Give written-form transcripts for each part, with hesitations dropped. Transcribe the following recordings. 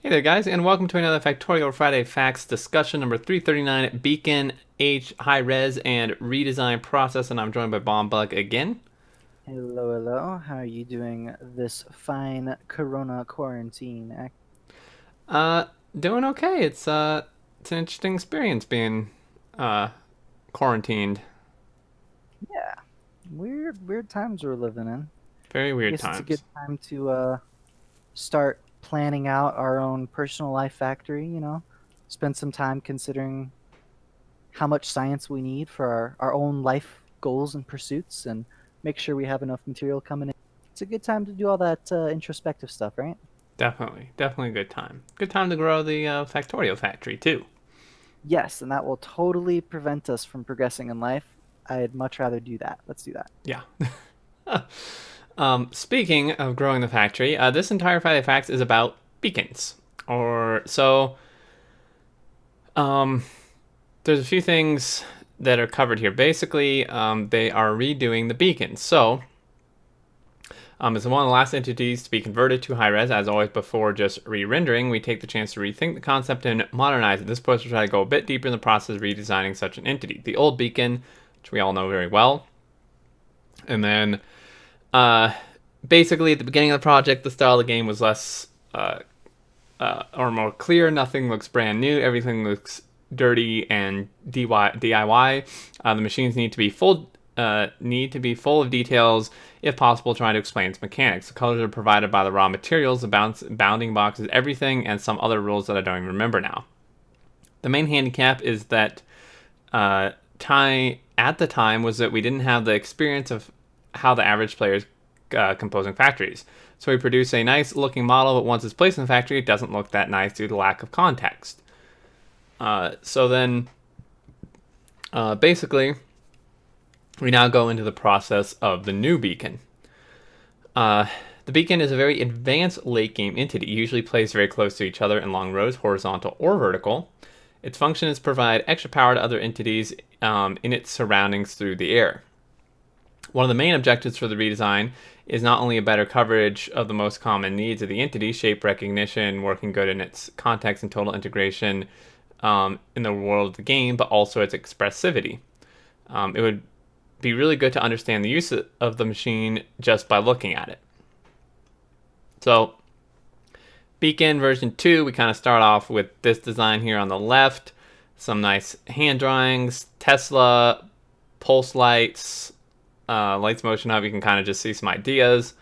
Hey there, guys, and welcome to another Factorio Friday Facts discussion number 339, Beacon H High Res and Redesign Process, and I'm joined by Bombug again. Hello, hello. How are you doing this fine Corona quarantine? Uh, Doing okay. It's an interesting experience being uh quarantined. Yeah, weird times we're living in. Very I weird guess it's a good times. time to start planning out our own personal life factory, spend some time considering how much science we need for our own life goals and pursuits and make sure we have enough material coming in. It's a good time to do all that introspective stuff, right? Definitely a good time. Good time to grow the Factorio factory too. Yes, and that will totally prevent us from progressing in life. I'd much rather do that. Let's do that. Yeah. Speaking of growing the factory, this entire Friday Facts is about beacons. Or so. Um, there's a few things that are covered here. Basically, they are redoing the beacons. So, as one of the last entities to be converted to high res, as always, before just re rendering, we take the chance to rethink the concept and modernize it. This post will try to go a bit deeper in the process of redesigning such an entity. The old beacon, which we all know very well, and then uh, basically at the beginning of the project, the style of the game was less or more clear. Nothing looks brand new. Everything looks dirty and DIY. The machines need to be full of details, if possible, trying to explain its mechanics. The colors are provided by the raw materials, the bounding boxes, everything, and some other rules that I don't even remember now. The main handicap is that time at the time was that we didn't have the experience of how the average player is composing factories. So we produce a nice looking model, but once it's placed in the factory, it doesn't look that nice due to lack of context. Basically, we now go into the process of the new beacon. Uh, the beacon is a very advanced late game entity, usually placed very close to each other in long rows, horizontal or vertical. Its function is to provide extra power to other entities in its surroundings through the air. One of the main objectives for the redesign is not only a better coverage of the most common needs of the entity, shape recognition, working good in its context and total integration in the world of the game, but also its expressivity. It would be really good to understand the use of the machine just by looking at it. So, Beacon version 2, we kind of start off with this design here on the left, some nice hand drawings, Tesla, pulse lights, lights motion up. You can kind of just see some ideas.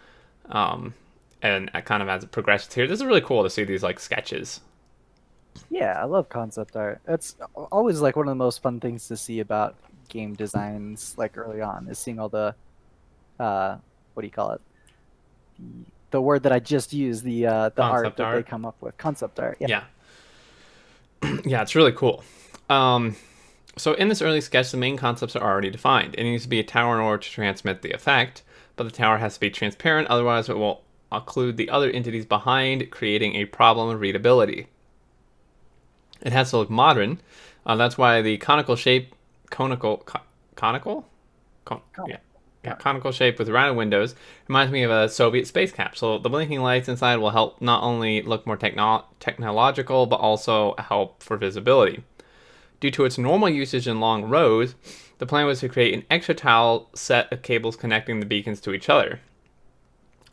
Um, and kind of as it progresses here, this is really cool to see these like sketches. Yeah, I love concept art. It's always like one of the most fun things to see about game designs, like early on, is seeing all the uh, what do you call it? The word that I just used, the art Concept that they art. come up with, concept art. Yeah, Yeah. Yeah, it's really cool. Um, so in this early sketch, the main concepts are already defined. It needs to be a tower in order to transmit the effect, but the tower has to be transparent, otherwise it will occlude the other entities behind, creating a problem of readability. It has to look modern. That's why the conical, conical, yeah, conic, yeah, conic. conical shape with rounded windows reminds me of a Soviet space capsule. The blinking lights inside will help not only look more technological, but also help for visibility. Due to its normal usage in long rows, the plan was to create an extra tile set of cables connecting the beacons to each other.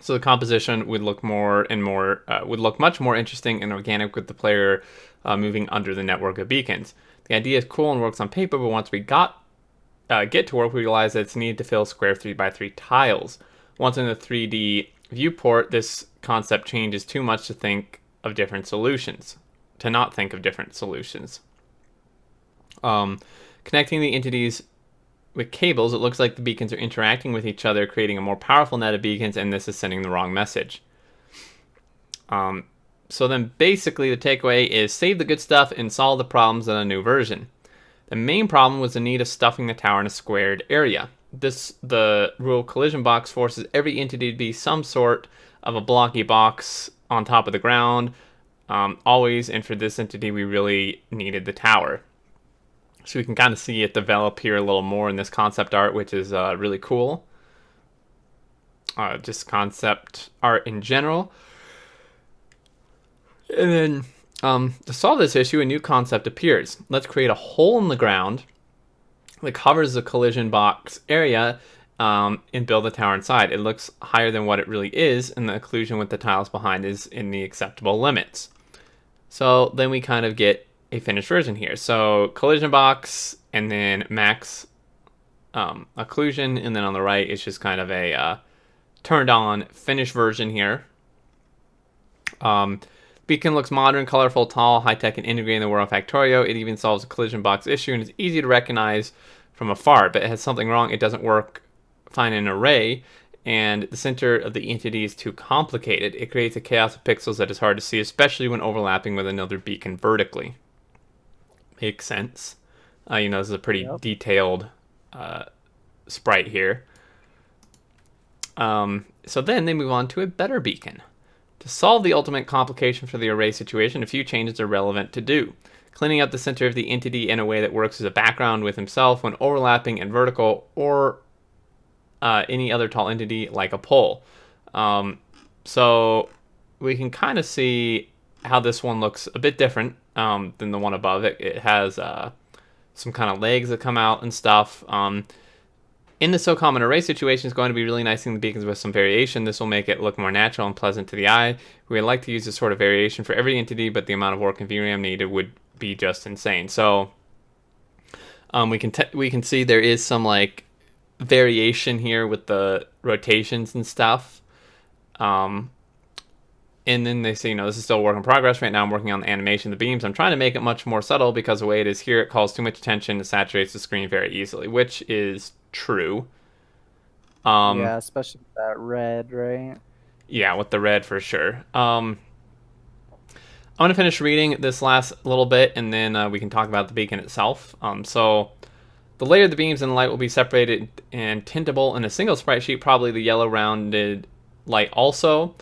So the composition would look would look much more interesting and organic with the player moving under the network of beacons. The idea is cool and works on paper, but once we get to work, we realized that it's needed to fill square 3x3 tiles. Once in the 3D viewport, this concept changes too much to think of different solutions. To not think of different solutions. Um, Connecting the entities with cables, it looks like the beacons are interacting with each other, creating a more powerful net of beacons, and this is sending the wrong message. Um, so then basically the takeaway is save the good stuff and solve the problems in a new version. The main problem was the need of stuffing the tower in a squared area. The rule collision box forces every entity to be some sort of a blocky box on top of the ground. Always, and for this entity, we really needed the tower. So we can kind of see it develop here a little more in this concept art, which is really cool. Just concept art in general. And then to solve this issue, a new concept appears. Let's create a hole in the ground that covers the collision box area and build a tower inside. It looks higher than what it really is, and the occlusion with the tiles behind is in the acceptable limits. So then we kind of get a finished version here. So collision box and then max occlusion, and then on the right it's just kind of a turned on finished version here. Beacon looks modern, colorful, tall, high-tech, and integrated in the world of Factorio. It even solves a collision box issue and is easy to recognize from afar, but it has something wrong. It doesn't work fine in an array, and the center of the entity is too complicated. It creates a chaos of pixels that is hard to see, especially when overlapping with another beacon vertically. Makes sense. This is a pretty Yep. detailed sprite here. So then they move on to a better beacon. To solve the ultimate complication for the array situation, a few changes are relevant to do. Cleaning up the center of the entity in a way that works as a background with himself when overlapping and vertical, or any other tall entity like a pole. So we can kind of see how this one looks a bit different than the one above. It has some kind of legs that come out and stuff. In the so common array situation, it's going to be really nice seeing the beacons with some variation. This will make it look more natural and pleasant to the eye. We would like to use this sort of variation for every entity, but the amount of work and VRAM needed would be just insane. So we can see there is some like variation here with the rotations and stuff. And then they say, this is still a work in progress. Right now I'm working on the animation of the beams. I'm trying to make it much more subtle because the way it is here, it calls too much attention and saturates the screen very easily, which is true. Yeah, especially with that red, right? Yeah, with the red for sure. I'm going to finish reading this last little bit, and then we can talk about the beacon itself. So the layer of the beams and the light will be separated and tintable in a single sprite sheet, probably the yellow rounded light also.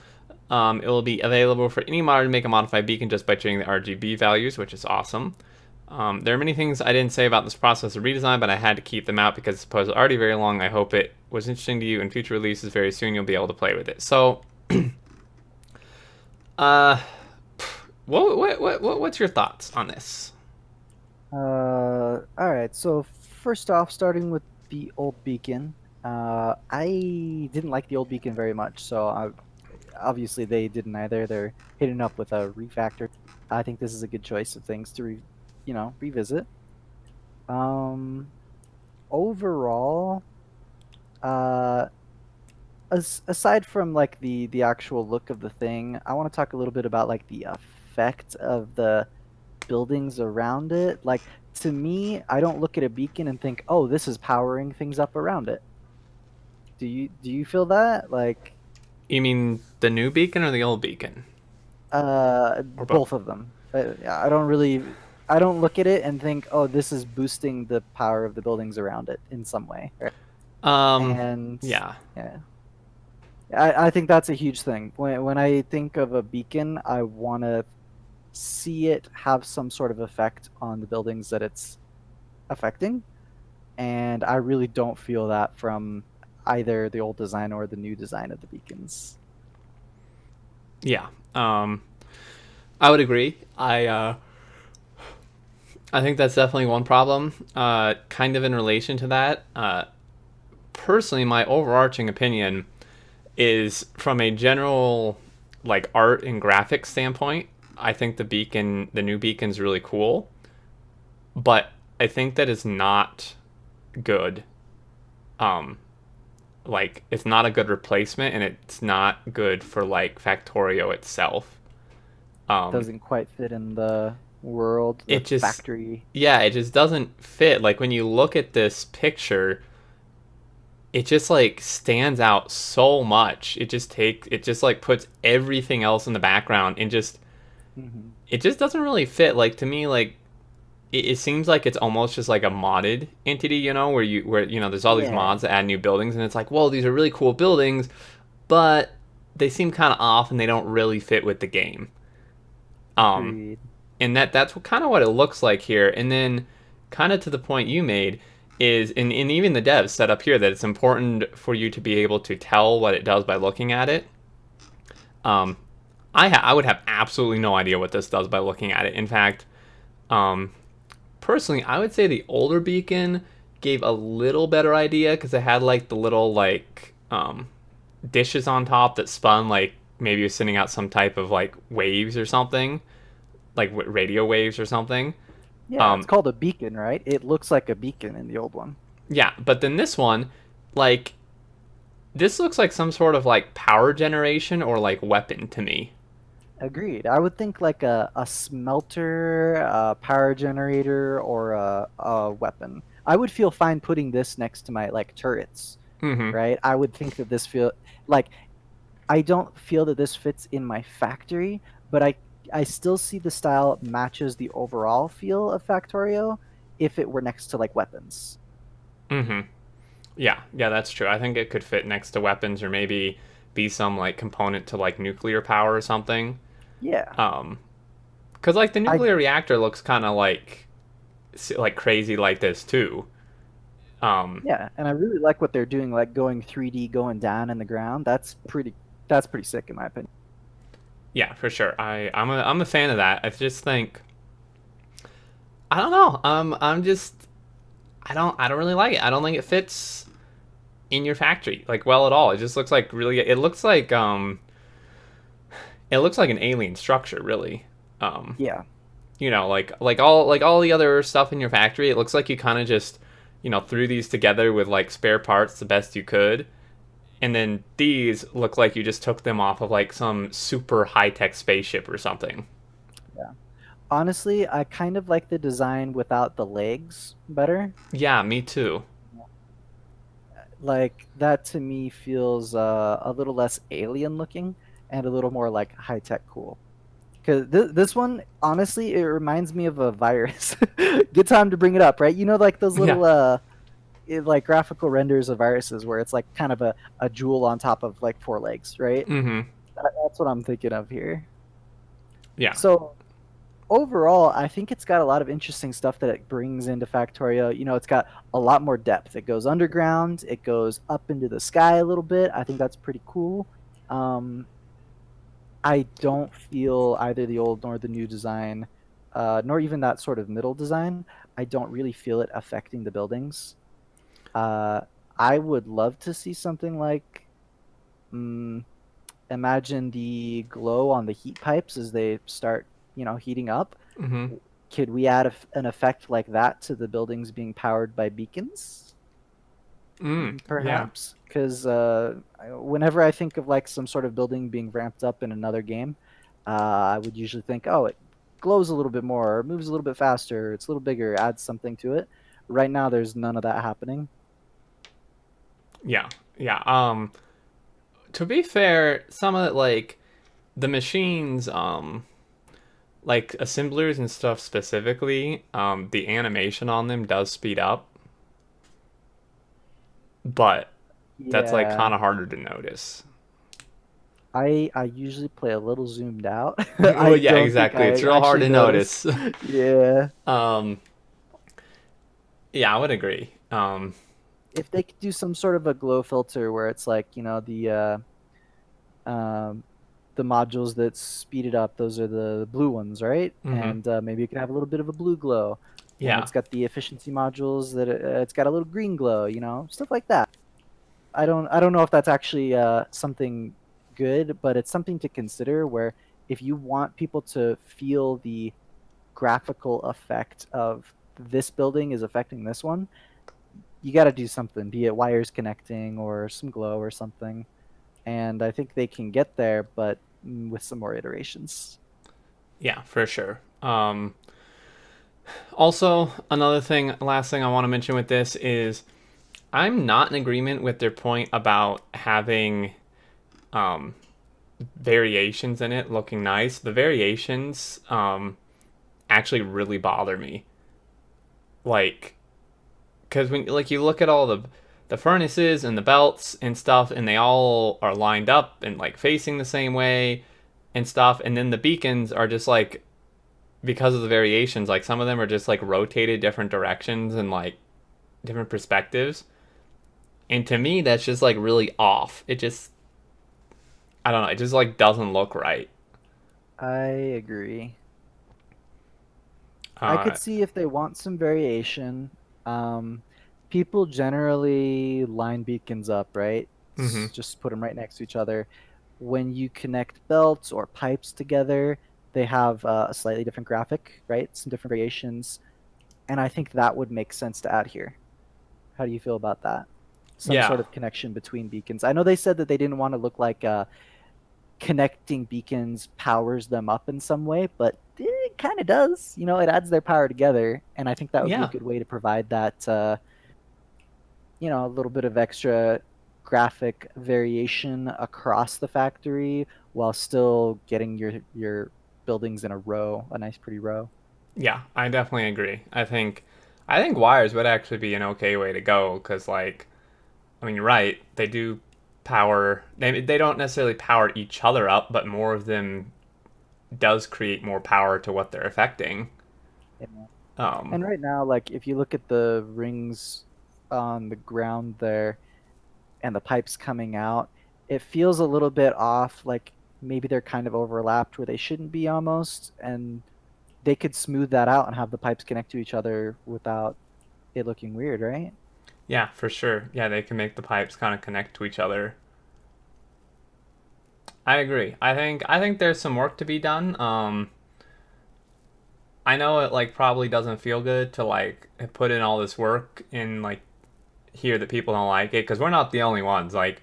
It will be available for any modder to make a modified beacon just by changing the RGB values, which is awesome. There are many things I didn't say about this process of redesign, but I had to keep them out because it's supposed already very long. I hope it was interesting to you. In future releases very soon, you'll be able to play with it. So, what's your thoughts on this? All right. So first off, starting with the old beacon, I didn't like the old beacon very much. So obviously they didn't either. They're hitting up with a refactor. I think this is a good choice of things to revisit. Overall, aside from like the actual look of the thing, I want to talk a little bit about like the effect of the buildings around it. Like, to me, I don't look at a beacon and think, "Oh, this is powering things up around it." Do you feel that? Like, You mean the new beacon or the old beacon? Or both? both of them. I don't look at it and think, "Oh, this is boosting the power of the buildings around it in some way." Right? And Yeah. yeah, I think that's a huge thing. When I think of a beacon, I want to see it have some sort of effect on the buildings that it's affecting, and I really don't feel that from either the old design or the new design of the beacons. Yeah. I would agree. I think that's definitely one problem. Kind of in relation to that, personally, my overarching opinion is from a general like art and graphics standpoint. I think the new beacon's really cool, but I think that is not good. Um, like it's not a good replacement, and it's not good for like Factorio itself. Um, Doesn't quite fit in the world, the it just factory. yeah, it just doesn't fit. Like when you look at this picture, it just like stands out so much. It just like puts everything else in the background and just Hmm. it just doesn't really fit. Like to me, like it seems like it's almost just like a modded entity, where there's all these Yeah, mods that add new buildings, and it's like, whoa, these are really cool buildings, but they seem kind of off and they don't really fit with the game. Um, agreed. and that's kind of what it looks like here. And then, kind of to the point you made is, and even the devs set up here that it's important for you to be able to tell what it does by looking at it. Um, I would have absolutely no idea what this does by looking at it. In fact, um, personally, I would say the older beacon gave a little better idea because it had like the little like dishes on top that spun like maybe it was sending out some type of like waves or something, like radio waves or something. Yeah, it's Um, called a beacon, right? It looks like a beacon in the old one. yeah, but then this one, like this looks like some sort of like power generation or like weapon to me. Agreed. I would think like a smelter, a power generator, or a weapon. I would feel fine putting this next to my like turrets, Mm-hmm. right? I would think that this feel like I don't feel that this fits in my factory, but I still see the style matches the overall feel of Factorio if it were next to like weapons. Mm-hmm. Yeah, yeah, that's true. I think it could fit next to weapons or maybe be some like component to like nuclear power or something. Yeah. Um, because like the I nuclear reactor looks kind of like crazy like this too. Um, Yeah, and I really like what they're doing, like going 3D, going down in the ground. That's pretty sick in my opinion. yeah, for sure. I'm a fan of that. I just think I don't know. I'm just I don't really like it. I don't think it fits in your factory like well at all. It just looks like really. It looks like an alien structure really. Um, Yeah. like all the other stuff in your factory, it looks like you kind of just threw these together with like spare parts the best you could, and then these look like you just took them off of like some super high-tech spaceship or something. Yeah. Honestly, I kind of like the design without the legs better. Yeah, me too. Like that to me feels a little less alien looking and a little more like high tech cool. Because this one, honestly, it reminds me of a virus. Good time to bring it up, right? You know, like those Yeah. little like graphical renders of viruses where it's like kind of a jewel on top of like four legs, right? Mm-hmm. That's what I'm thinking of here. Yeah. So overall, I think it's got a lot of interesting stuff that it brings into Factorio. You know, it's got a lot more depth. It goes underground, it goes up into the sky a little bit. I think that's pretty cool. Um, I don't feel either the old nor the new design, nor even that sort of middle design. I don't really feel it affecting the buildings. Uh, I would love to see something like, mm, imagine the glow on the heat pipes as they start, heating up. Mm-hmm. Could we add an effect like that to the buildings being powered by beacons? Yeah. Perhaps, because whenever I think of like some sort of building being ramped up in another game, I would usually think, oh, it glows a little bit more, or moves a little bit faster, it's a little bigger, adds something to it. Right now, there's none of that happening. Yeah. Yeah. To be fair, some of like the machines, like assemblers and stuff specifically, the animation on them does speed up, but that's like Yeah, kind of harder to notice. I usually play a little zoomed out. Well, I yeah, don't think exactly. It's I real hard actually to notice. notice. Yeah. um, yeah, I would agree. If they could do some sort of a glow filter where it's like, um, the modules that speed it up, those are the blue ones, right? hmm And maybe you can have a little bit of a blue glow. When Yeah, it's got the efficiency modules, that it's got a little green glow, stuff like that. I don't know if that's actually something good, but it's something to consider. Where if you want people to feel the graphical effect of this building is affecting this one, you got to do something, be it wires connecting or some glow or something. And I think they can get there, but with some more iterations. yeah, for sure. Also, another thing, last thing I want to mention with this is I'm not in agreement with their point about having um, variations in it looking nice. The variations actually really bother me. Like, because when like you look at all the furnaces and the belts and stuff, and they all are lined up and like facing the same way and stuff, and then the beacons are just like because of the variations, like some of them are just like rotated different directions and like different perspectives. And to me, that's just like really off. It just I don't know. It just like doesn't look right. I agree. I Uh, could see if they want some variation. Um, People generally line beacons up, right? hmm Just put them right next to each other. When you connect belts or pipes together, they have a slightly different graphic, right? Some different variations. And I think that would make sense to add here. How do you feel about that? Some Yeah, sort of connection between beacons. I know they said that they didn't want to look like connecting beacons powers them up in some way, but it kind of does. You know, it adds their power together, and I think that would be a yeah, good way to provide that. A little bit of extra graphic variation across the factory while still getting your buildings in a row, a nice pretty row. yeah. I definitely agree. I think wires would actually be an okay way to go because, like, I mean, you're right. They do power. They don't necessarily power each other up, but more of them does create more power to what they're affecting. Yeah. Um, And right now, like if you look at the rings on the ground there and the pipes coming out, it feels a little bit off. Like maybe they're kind of overlapped where they shouldn't be almost, and they could smooth that out and have the pipes connect to each other without it looking weird, right? yeah, for sure. Yeah, they can make the pipes kind of connect to each other. I agree. I think there's some work to be done. I know it like probably doesn't feel good to like put in all this work and like hear that people don't like it because we're not the only ones. Like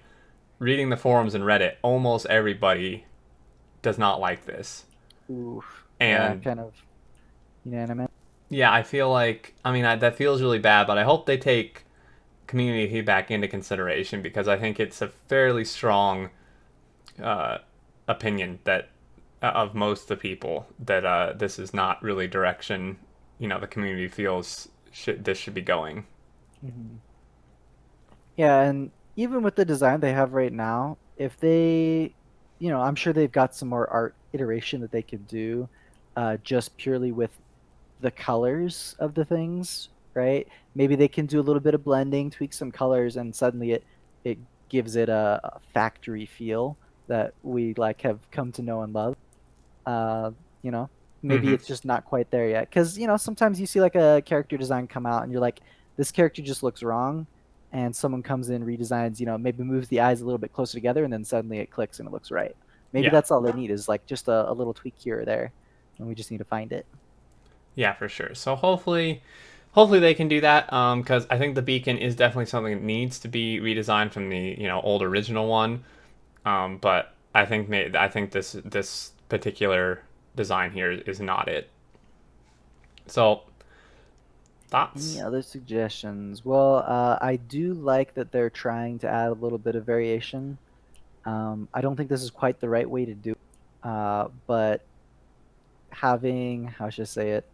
reading the forums and Reddit, almost everybody does not like this. Oof. Yeah, And kind of unanimous. yeah, I feel like that feels really bad, but I hope they take community feedback into consideration because I think it's a fairly strong uh, opinion that of most of the people that this is not really direction the community feels this should be going. Hmm. Yeah, and even with the design they have right now, if they, I'm sure they've got some more art iteration that they could do, just purely with the colors of the things, right? Maybe they can do a little bit of blending, tweak some colors, and suddenly it gives it a factory feel that we like have come to know and love. Uh, you know, Maybe Mm-hmm. it's just not quite there yet. Because, sometimes you see like a character design come out and you're like, this character just looks wrong. And someone comes in, redesigns, maybe moves the eyes a little bit closer together, and then suddenly it clicks and it looks right. Maybe Yeah, that's all they need is like just a little tweak here or there. And we just need to find it. yeah, for sure. So hopefully they can do that because I think the beacon is definitely something that needs to be redesigned from the old original one. But I think this particular design here is not it. So Any thoughts? other suggestions? Well, I do like that they're trying to add a little bit of variation. I don't think this is quite the right way to do it, but how should I say it?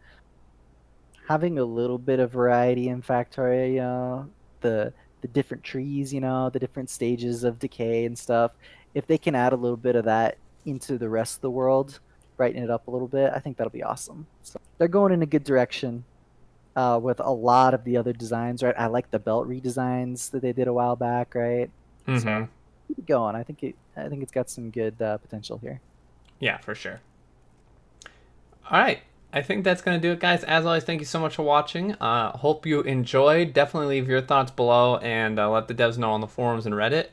Having a little bit of variety in Factorio, the different trees, the different stages of decay and stuff. If they can add a little bit of that into the rest of the world, brighten it up a little bit, I think that'll be awesome. So they're going in a good direction with a lot of the other designs, right? I like the belt redesigns that they did a while back, right? Mm-hmm. So keep it going. I think it's got some good potential here. Yeah, for sure. All right. I think that's going to do it, guys. As always, thank you so much for watching. Hope you enjoyed. Definitely leave your thoughts below and let the devs know on the forums and Reddit.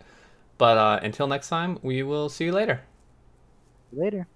But until next time, we will see you later. Later.